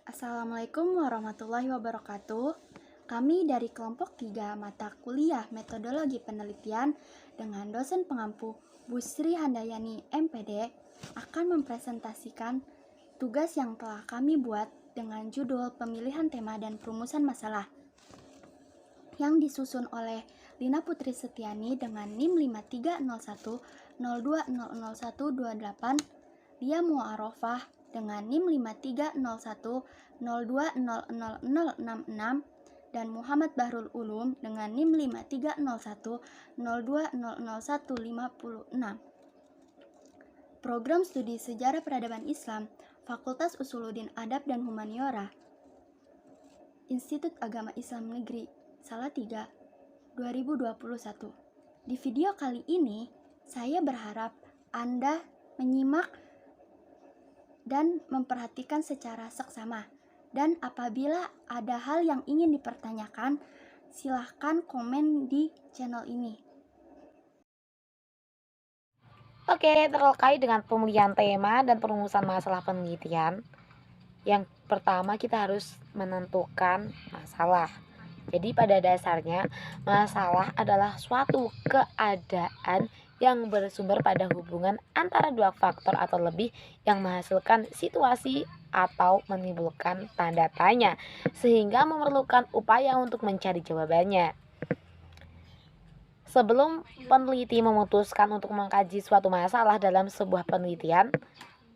Assalamualaikum warahmatullahi wabarakatuh. Kami dari kelompok 3 mata kuliah Metodologi Penelitian dengan dosen pengampu Bu Sri Handayani MPD akan mempresentasikan tugas yang telah kami buat dengan judul Pemilihan Tema dan Perumusan Masalah yang disusun oleh Lina Putri Setiani dengan NIM 530102000128, Lia Muarofah dengan NIM 530102000066, dan Muhammad Bahrul Ulum dengan NIM 530102000156. Program Studi Sejarah Peradaban Islam, Fakultas Usuluddin Adab dan Humaniora, Institut Agama Islam Negeri Salatiga, 2021. Di video kali ini, saya berharap Anda menyimak dan memperhatikan secara seksama. Dan apabila ada hal yang ingin dipertanyakan, silahkan komen di channel ini. Oke, terkait dengan pemilihan tema dan perumusan masalah penelitian, yang pertama kita harus menentukan masalah. Jadi pada dasarnya masalah adalah suatu keadaan yang bersumber pada hubungan antara dua faktor atau lebih yang menghasilkan situasi atau menimbulkan tanda tanya, sehingga memerlukan upaya untuk mencari jawabannya. Sebelum peneliti memutuskan untuk mengkaji suatu masalah dalam sebuah penelitian,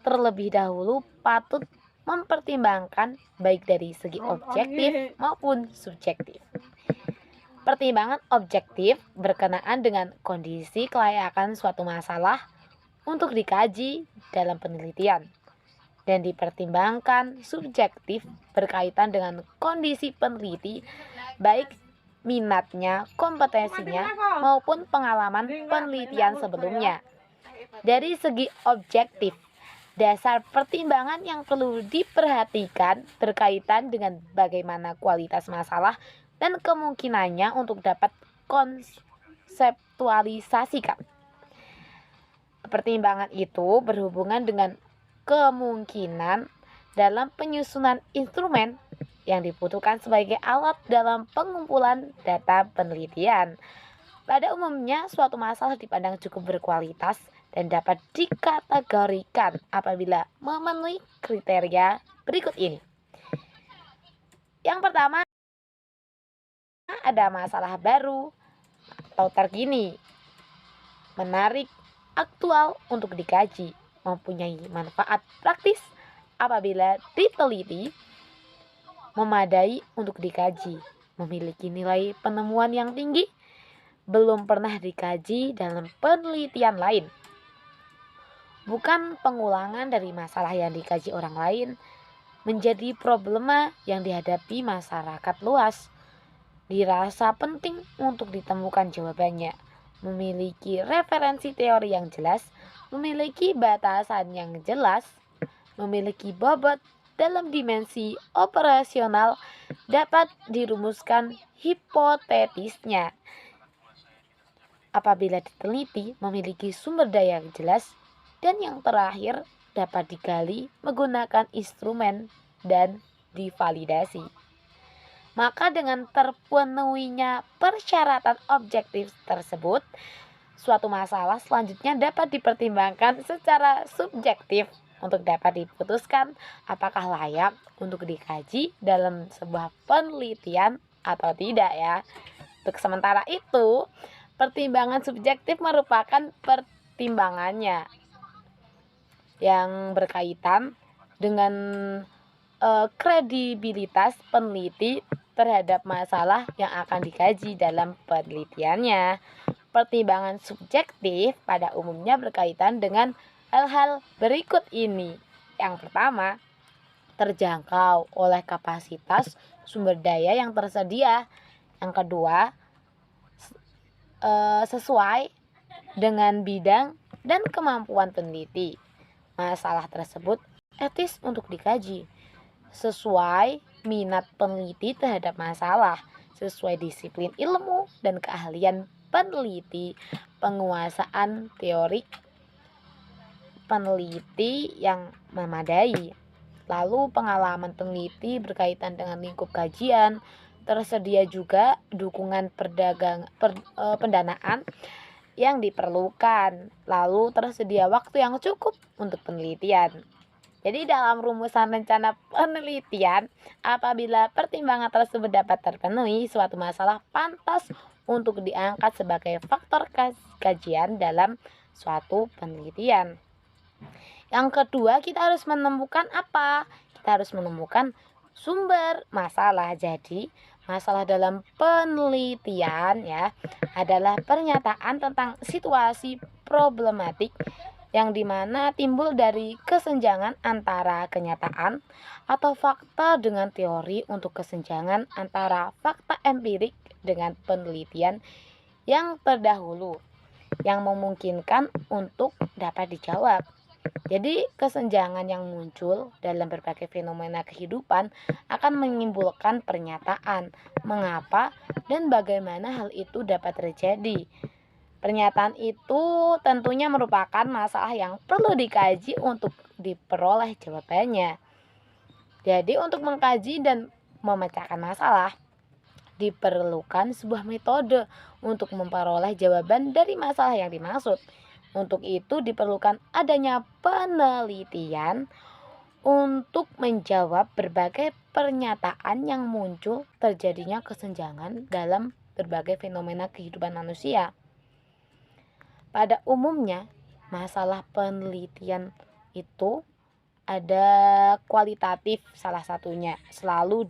terlebih dahulu patut mempertimbangkan baik dari segi objektif maupun subjektif. Pertimbangan objektif berkenaan dengan kondisi kelayakan suatu masalah untuk dikaji dalam penelitian, dan dipertimbangkan subjektif berkaitan dengan kondisi peneliti, baik minatnya, kompetensinya, maupun pengalaman penelitian sebelumnya. Dari segi objektif, dasar pertimbangan yang perlu diperhatikan berkaitan dengan bagaimana kualitas masalah dan kemungkinannya untuk dapat konseptualisasikan. Pertimbangan itu berhubungan dengan kemungkinan dalam penyusunan instrumen yang dibutuhkan sebagai alat dalam pengumpulan data penelitian. Pada umumnya, suatu masalah dipandang cukup berkualitas dan dapat dikategorikan apabila memenuhi kriteria berikut ini. Yang pertama, ada masalah baru atau terkini, menarik, aktual untuk dikaji, mempunyai manfaat praktis apabila diteliti, memadai untuk dikaji, memiliki nilai penemuan yang tinggi, belum pernah dikaji dalam penelitian lain, bukan pengulangan dari masalah yang dikaji orang lain, menjadi problema yang dihadapi masyarakat luas, dirasa penting untuk ditemukan jawabannya, memiliki referensi teori yang jelas, memiliki batasan yang jelas, memiliki bobot dalam dimensi operasional, dapat dirumuskan hipotetisnya. Apabila diteliti, memiliki sumber daya yang jelas, dan yang terakhir dapat digali menggunakan instrumen dan divalidasi. Maka dengan terpenuhinya persyaratan objektif tersebut, suatu masalah selanjutnya dapat dipertimbangkan secara subjektif untuk dapat diputuskan apakah layak untuk dikaji dalam sebuah penelitian atau tidak ya. Untuk sementara itu, pertimbangan subjektif merupakan pertimbangannya yang berkaitan dengan kredibilitas peneliti terhadap masalah yang akan dikaji dalam penelitiannya. Pertimbangan subjektif pada umumnya berkaitan dengan hal-hal berikut ini. Yang pertama, terjangkau oleh kapasitas sumber daya yang tersedia. Yang kedua, sesuai dengan bidang dan kemampuan peneliti. Masalah tersebut etis untuk dikaji, sesuai minat peneliti terhadap masalah, sesuai disiplin ilmu dan keahlian peneliti, penguasaan teorik peneliti yang memadai. lalu pengalaman peneliti berkaitan dengan lingkup kajian, tersedia juga dukungan pendanaan yang diperlukan, lalu tersedia waktu yang cukup untuk penelitian. Jadi dalam rumusan rencana penelitian, apabila pertimbangan tersebut dapat terpenuhi, suatu masalah pantas untuk diangkat sebagai faktor kajian dalam suatu penelitian. Yang kedua, kita harus menemukan apa? Kita harus menemukan sumber masalah. Jadi, masalah dalam penelitian ya adalah pernyataan tentang situasi problematik yang dimana timbul dari kesenjangan antara kenyataan atau fakta dengan teori untuk kesenjangan antara fakta empirik dengan penelitian yang terdahulu yang memungkinkan untuk dapat dijawab. Jadi kesenjangan yang muncul dalam berbagai fenomena kehidupan akan menimbulkan pernyataan mengapa dan bagaimana hal itu dapat terjadi. Pernyataan itu tentunya merupakan masalah yang perlu dikaji untuk diperoleh jawabannya. Jadi untuk mengkaji dan memecahkan masalah diperlukan sebuah metode untuk memperoleh jawaban dari masalah yang dimaksud. Untuk itu diperlukan adanya penelitian untuk menjawab berbagai pernyataan yang muncul terjadinya kesenjangan dalam berbagai fenomena kehidupan manusia. Pada umumnya, masalah penelitian itu ada kualitatif salah satunya, selalu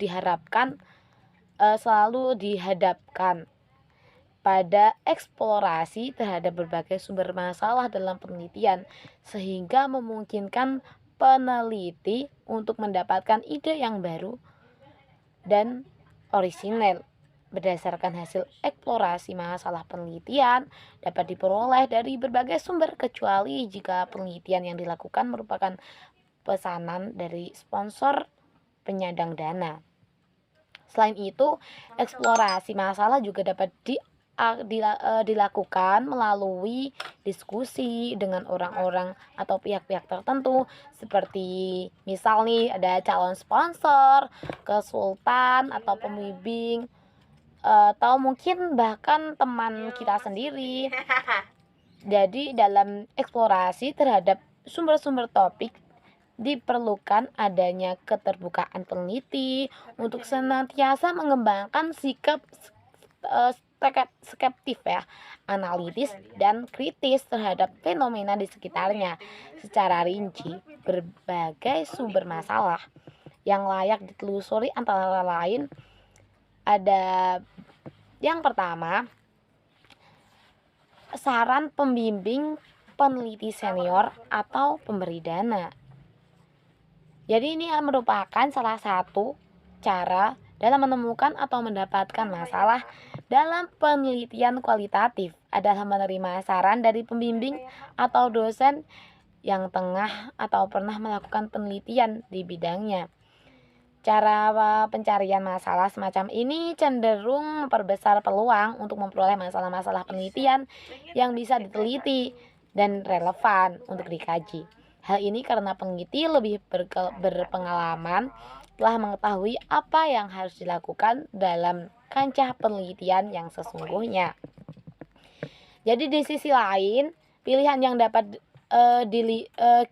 dihadapkan pada eksplorasi terhadap berbagai sumber masalah dalam penelitian, sehingga memungkinkan peneliti untuk mendapatkan ide yang baru dan orisinal. Berdasarkan hasil eksplorasi masalah penelitian dapat diperoleh dari berbagai sumber kecuali jika penelitian yang dilakukan merupakan pesanan dari sponsor penyandang dana. Selain itu, eksplorasi masalah juga dapat dilakukan melalui diskusi dengan orang-orang atau pihak-pihak tertentu, seperti misal nih ada calon sponsor, konsultan atau pembimbing, atau mungkin bahkan teman kita sendiri. Jadi dalam eksplorasi terhadap sumber-sumber topik diperlukan adanya keterbukaan peneliti untuk senantiasa mengembangkan sikap skeptif ya, analitis dan kritis terhadap fenomena di sekitarnya. Secara rinci, berbagai sumber masalah yang layak ditelusuri antara lain ada yang pertama, saran pembimbing peneliti senior atau pemberi dana. Jadi ini merupakan salah satu cara dalam menemukan atau mendapatkan masalah dalam penelitian kualitatif adalah menerima saran dari pembimbing atau dosen yang tengah atau pernah melakukan penelitian di bidangnya. Cara pencarian masalah semacam ini cenderung memperbesar peluang untuk memperoleh masalah-masalah penelitian yang bisa diteliti dan relevan untuk dikaji. Hal ini karena peneliti lebih berpengalaman, telah mengetahui apa yang harus dilakukan dalam kancah penelitian yang sesungguhnya. Jadi di sisi lain, pilihan yang dapat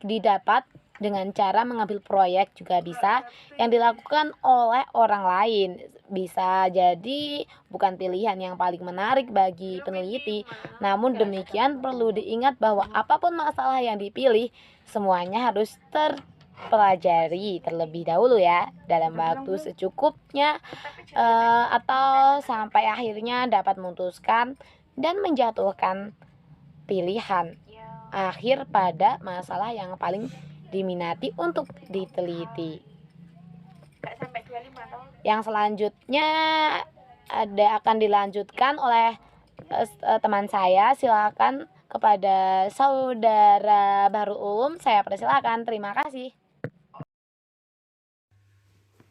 didapat dengan cara mengambil proyek juga bisa yang dilakukan oleh orang lain. Bisa jadi bukan pilihan yang paling menarik bagi peneliti. Namun demikian perlu diingat bahwa apapun masalah yang dipilih, semuanya harus terpelajari terlebih dahulu ya, dalam waktu secukupnya atau sampai akhirnya dapat memutuskan dan menjatuhkan pilihan akhir pada masalah yang paling diminati untuk diteliti. Yang selanjutnya akan dilanjutkan oleh teman saya. Silakan kepada saudara Bahrul Ulum, saya persilakan. Terima kasih.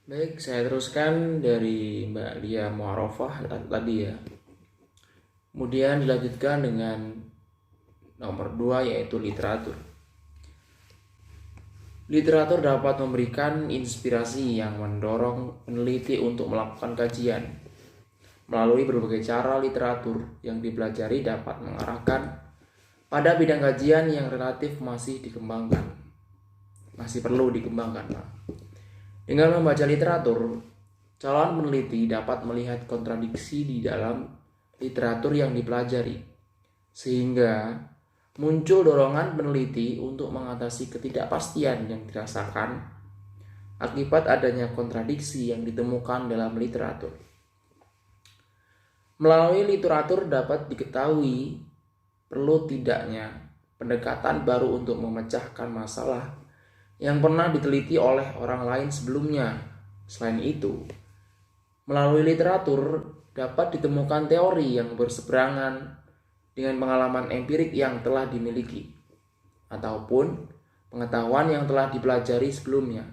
Baik, saya teruskan dari Mbak Lia Mu'arofah tadi ya. Kemudian dilanjutkan dengan nomor 2 yaitu literatur. Literatur dapat memberikan inspirasi yang mendorong peneliti untuk melakukan kajian. Melalui berbagai cara, literatur yang dipelajari dapat mengarahkan pada bidang kajian yang relatif masih perlu dikembangkan. Dengan membaca literatur, calon peneliti dapat melihat kontradiksi di dalam literatur yang dipelajari, sehingga muncul dorongan peneliti untuk mengatasi ketidakpastian yang dirasakan akibat adanya kontradiksi yang ditemukan dalam literatur. Melalui literatur dapat diketahui perlu tidaknya pendekatan baru untuk memecahkan masalah yang pernah diteliti oleh orang lain sebelumnya. Selain itu, melalui literatur dapat ditemukan teori yang berseberangan dengan pengalaman empirik yang telah dimiliki, ataupun pengetahuan yang telah dipelajari sebelumnya.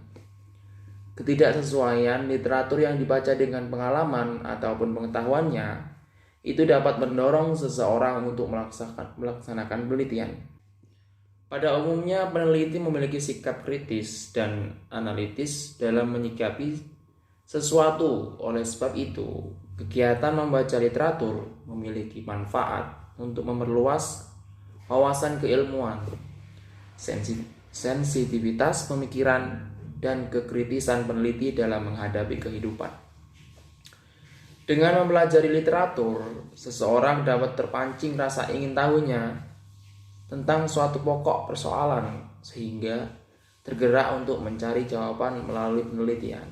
Ketidaksesuaian literatur yang dibaca dengan pengalaman ataupun pengetahuannya itu dapat mendorong seseorang untuk melaksanakan penelitian. Pada umumnya, peneliti memiliki sikap kritis dan analitis dalam menyikapi sesuatu. Oleh sebab itu, kegiatan membaca literatur memiliki manfaat untuk memperluas wawasan keilmuan, sensitivitas pemikiran, dan kekritisan peneliti dalam menghadapi kehidupan. Dengan mempelajari literatur, seseorang dapat terpancing rasa ingin tahunya tentang suatu pokok persoalan, sehingga tergerak untuk mencari jawaban melalui penelitian.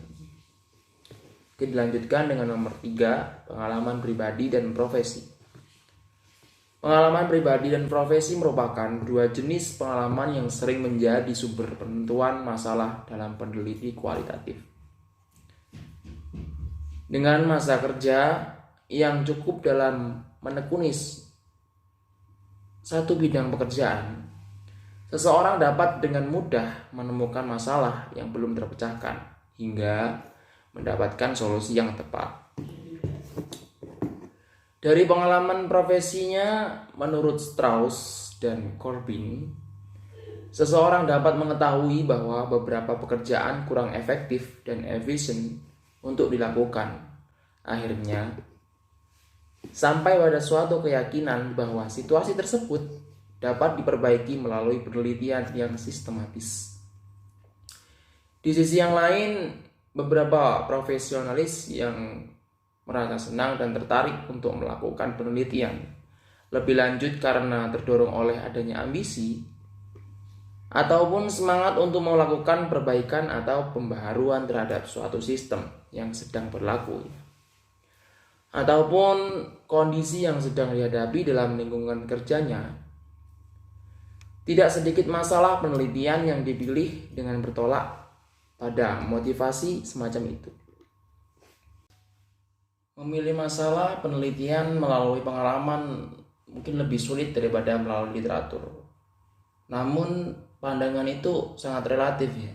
Oke, dilanjutkan dengan nomor 3, pengalaman pribadi dan profesi. Pengalaman pribadi dan profesi merupakan dua jenis pengalaman yang sering menjadi sumber penentuan masalah dalam peneliti kualitatif. Dengan masa kerja yang cukup dalam menekuni satu bidang pekerjaan, seseorang dapat dengan mudah menemukan masalah yang belum terpecahkan hingga mendapatkan solusi yang tepat. Dari pengalaman profesinya, menurut Strauss dan Corbin, seseorang dapat mengetahui bahwa beberapa pekerjaan kurang efektif dan efisien untuk dilakukan. Akhirnya, sampai pada suatu keyakinan bahwa situasi tersebut dapat diperbaiki melalui penelitian yang sistematis. Di sisi yang lain, beberapa profesionalis yang merasa senang dan tertarik untuk melakukan penelitian lebih lanjut karena terdorong oleh adanya ambisi ataupun semangat untuk melakukan perbaikan atau pembaharuan terhadap suatu sistem yang sedang berlaku, ataupun kondisi yang sedang dihadapi dalam lingkungan kerjanya. Tidak sedikit masalah penelitian yang dipilih dengan bertolak pada motivasi semacam itu. Memilih masalah penelitian melalui pengalaman mungkin lebih sulit daripada melalui literatur. Namun pandangan itu sangat relatif ya,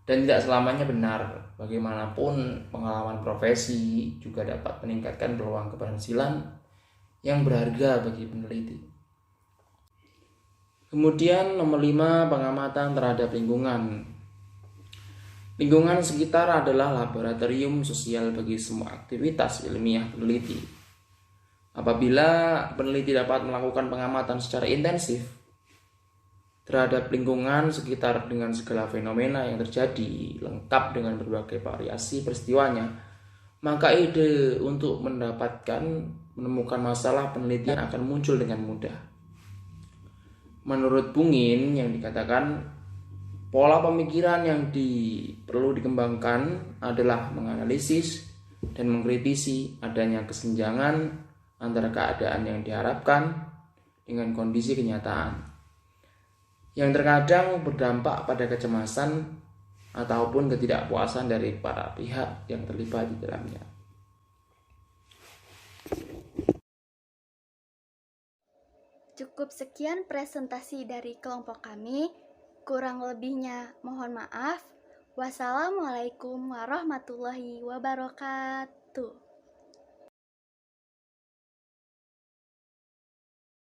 dan tidak selamanya benar. Bagaimanapun, pengalaman profesi juga dapat meningkatkan peluang keberhasilan yang berharga bagi peneliti. Kemudian nomor 5, pengamatan terhadap lingkungan. Lingkungan sekitar adalah laboratorium sosial bagi semua aktivitas ilmiah peneliti. Apabila peneliti dapat melakukan pengamatan secara intensif terhadap lingkungan sekitar dengan segala fenomena yang terjadi, lengkap dengan berbagai variasi peristiwanya, maka ide untuk menemukan masalah penelitian akan muncul dengan mudah. Menurut Bungin yang dikatakan, pola pemikiran yang perlu dikembangkan adalah menganalisis dan mengkritisi adanya kesenjangan antara keadaan yang diharapkan dengan kondisi kenyataan, yang terkadang berdampak pada kecemasan ataupun ketidakpuasan dari para pihak yang terlibat di dalamnya. Cukup sekian presentasi dari kelompok kami. Kurang lebihnya mohon maaf. Wassalamualaikum warahmatullahi wabarakatuh.